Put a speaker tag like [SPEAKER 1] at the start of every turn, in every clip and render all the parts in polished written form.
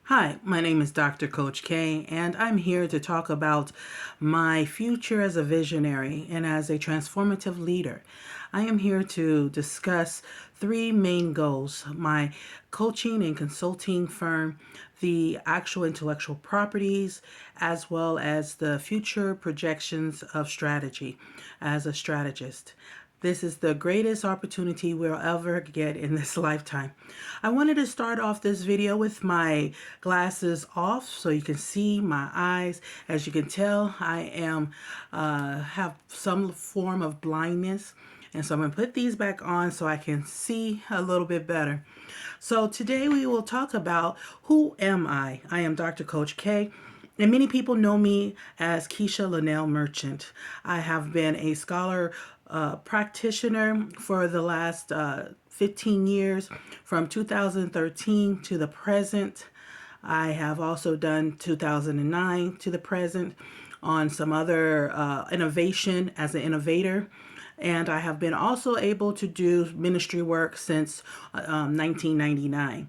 [SPEAKER 1] Hi, my name is Dr. Coach K, and I'm here to talk about my future as a visionary and as a transformative leader. I am here to discuss three main goals: my coaching and consulting firm, the actual intellectual properties, as well as the future projections of strategy as a strategist. This is the greatest opportunity we'll ever get in this lifetime. I wanted to start off this video with my glasses off so you can see my eyes. As you can tell, I am have some form of blindness. And so I'm going to put these back on so I can see a little bit better. So today we will talk about who am I? I am Dr. Coach K. And many people know me as Keisha Linnell Merchant. I have been a scholar practitioner for the last 15 years, from 2013 to the present. I have also done 2009 to the present on some other innovation as an innovator. And I have been also able to do ministry work since 1999.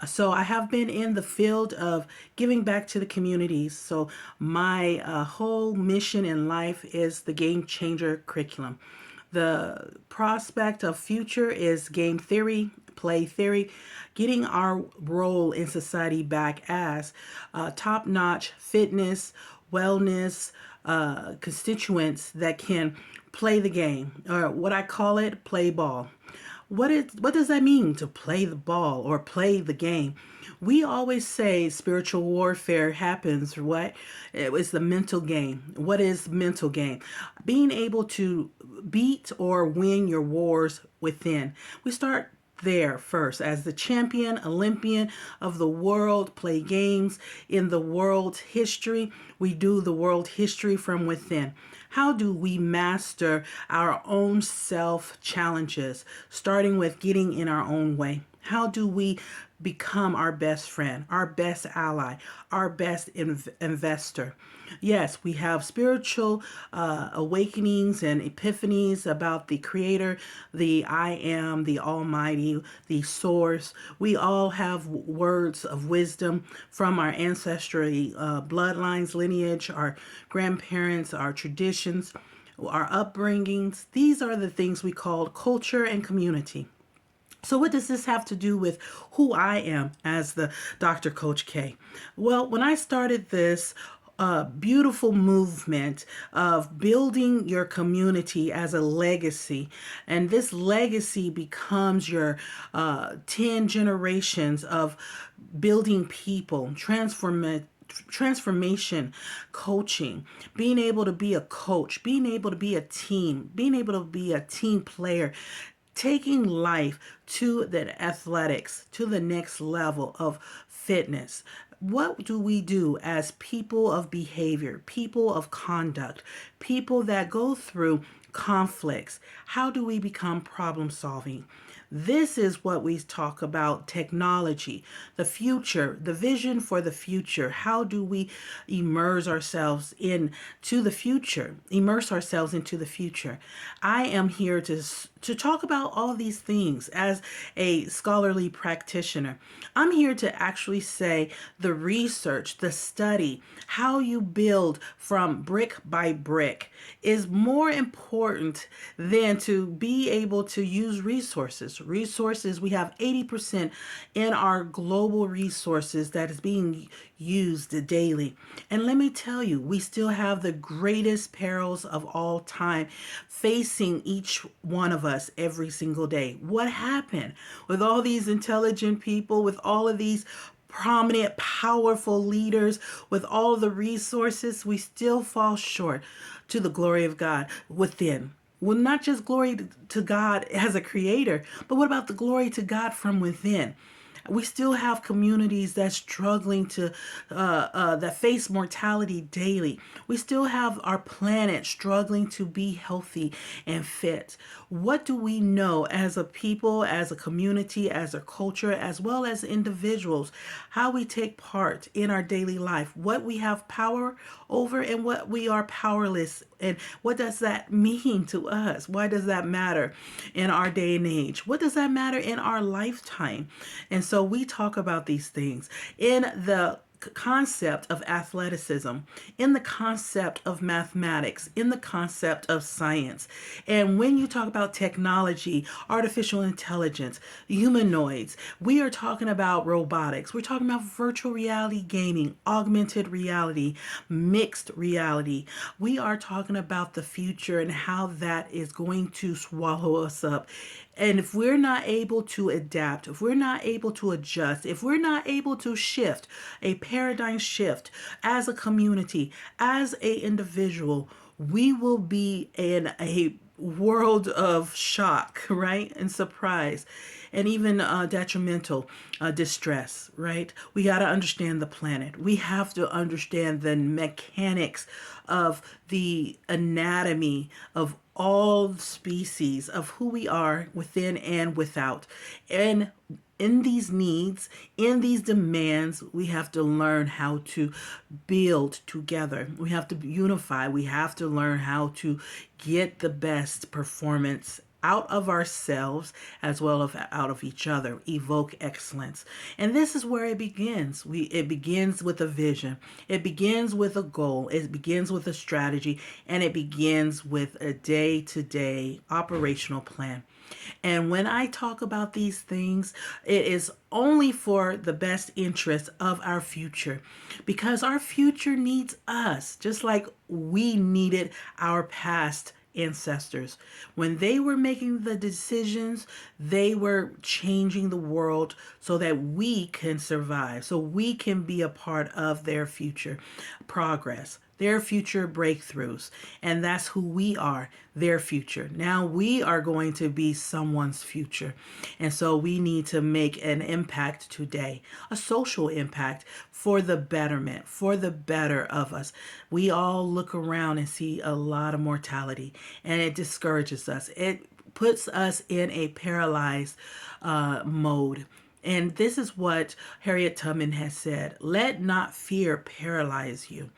[SPEAKER 1] So I have been in the field of giving back to the communities. So my whole mission in life is the game changer curriculum. The prospect of future is game theory, play theory, getting our role in society back as top-notch fitness, wellness constituents that can play the game, or what I call it, play ball. What does that mean to play the ball or play the game? We always say spiritual warfare happens, what? It was the mental game. What is mental game? Being able to beat or win your wars within. We start there first. As the champion Olympian of the world, play games in the world history. We do the world history from within. How do we master our own self challenges, starting with getting in our own way? How do we become our best friend, our best ally, our best investor? Yes, we have spiritual awakenings and epiphanies about the Creator, the I Am, the Almighty, the Source. We all have words of wisdom from our ancestry bloodlines, lineage, our grandparents, our traditions, our upbringings. These are the things we call culture and community. So what does this have to do with who I am as the Dr. Coach K? Well, when I started this beautiful movement of building your community as a legacy, and this legacy becomes your 10 generations of building people, transformation coaching, being able to be a coach, being able to be a team, being able to be a team player, taking life to the athletics, to the next level of fitness. What do we do as people of behavior, people of conduct, people that go through conflicts? How do we become problem solving? This is what we talk about: technology, the future, the vision for the future. How do we immerse ourselves into the future? Immerse ourselves into the future. I am here to talk about all these things as a scholarly practitioner. I'm here to actually say the research, the study, how you build from brick by brick is more important than to be able to use resources. Resources, we have 80% in our global resources that is being used daily. And let me tell you, we still have the greatest perils of all time facing each one of us every single day. What happened with all these intelligent people, with all of these prominent, powerful leaders, with all the resources? We still fall short to the glory of God within. Well, not just glory to God as a creator, but what about the glory to God from within? We still have communities that's struggling to that face mortality daily. We still have our planet struggling to be healthy and fit. What do we know as a people, as a community, as a culture, as well as individuals? How we take part in our daily life, what we have power over and what we are powerless And what does that mean to us? Why does that matter in our day and age? What does that matter in our lifetime? And so we talk about these things in the concept of athleticism, in the concept of mathematics, in the concept of science. And when you talk about technology, artificial intelligence, humanoids, we are talking about robotics. We're talking about virtual reality gaming, augmented reality, mixed reality. We are talking about the future and how that is going to swallow us up. And if we're not able to adapt, if we're not able to adjust, if we're not able to shift, a paradigm shift as a community, as a individual, we will be in a world of shock, right? And surprise, and even detrimental distress, right? We got to understand the planet. We have to understand the mechanics of the anatomy of all species, of who we are within and without. And in these needs, in these demands, we have to learn how to build together. We have to unify. We have to learn how to get the best performance out of ourselves as well as out of each other. Evoke excellence. And this is where it begins. It begins with a vision. It begins with a goal. It begins with a strategy, and it begins with a day-to-day operational plan. And when I talk about these things, it is only for the best interest of our future, because our future needs us just like we needed our past ancestors. When they were making the decisions, they were changing the world so that we can survive, so we can be a part of their future progress, their future breakthroughs. And that's who we are, their future. Now we are going to be someone's future. And so we need to make an impact today, a social impact for the betterment, for the better of us. We all look around and see a lot of mortality, and it discourages us. It puts us in a paralyzed mode. And this is what Harriet Tubman has said: let not fear paralyze you.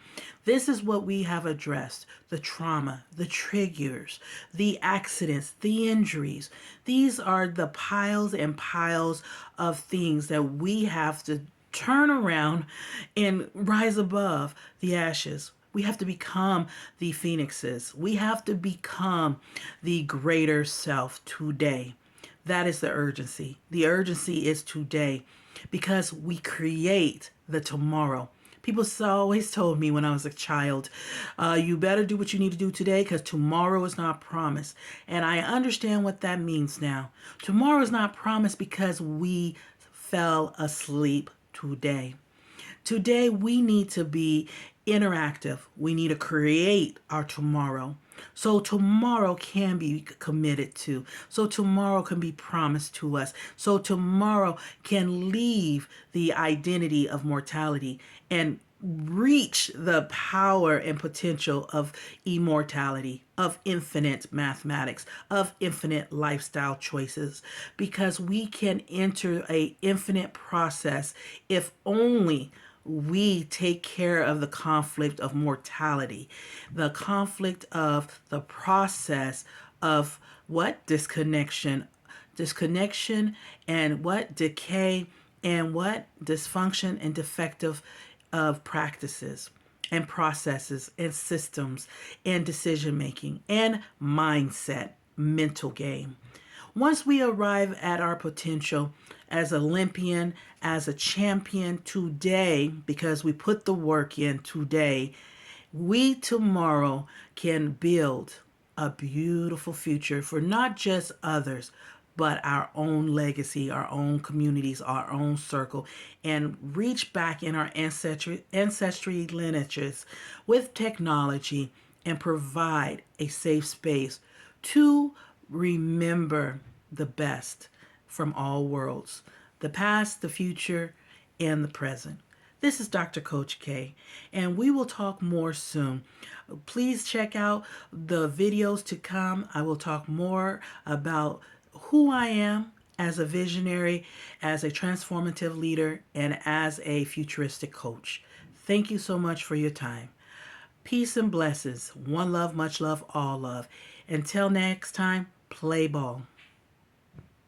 [SPEAKER 1] This is what we have addressed: the trauma, the triggers, the accidents, the injuries. These are the piles and piles of things that we have to turn around and rise above the ashes. We have to become the phoenixes. We have to become the greater self today. That is the urgency. The urgency is today, because we create the tomorrow. People always told me when I was a child, you better do what you need to do today, because tomorrow is not promised. And I understand what that means now. Tomorrow is not promised because we fell asleep today. Today, we need to be interactive. We need to create our tomorrow. So tomorrow can be committed to. So tomorrow can be promised to us. So tomorrow can leave the identity of mortality and reach the power and potential of immortality, of infinite mathematics, of infinite lifestyle choices, because we can enter a infinite process if only we take care of the conflict of mortality, the conflict of the process of what? Disconnection, and what? Decay, and what? Dysfunction and defective of practices and processes and systems and decision making and mindset, mental game. Once we arrive at our potential as Olympian, as a champion today, because we put the work in today, we tomorrow can build a beautiful future for not just others, but our own legacy, our own communities, our own circle, and reach back in our ancestry lineages with technology and provide a safe space to remember the best from all worlds: the past, the future, and the present. This is Dr. Coach K, and we will talk more soon. Please check out the videos to come. I will talk more about who I am as a visionary, as a transformative leader, and as a futuristic coach. Thank you so much for your time. Peace and blessings. One love, much love, all love. Until next time, play ball.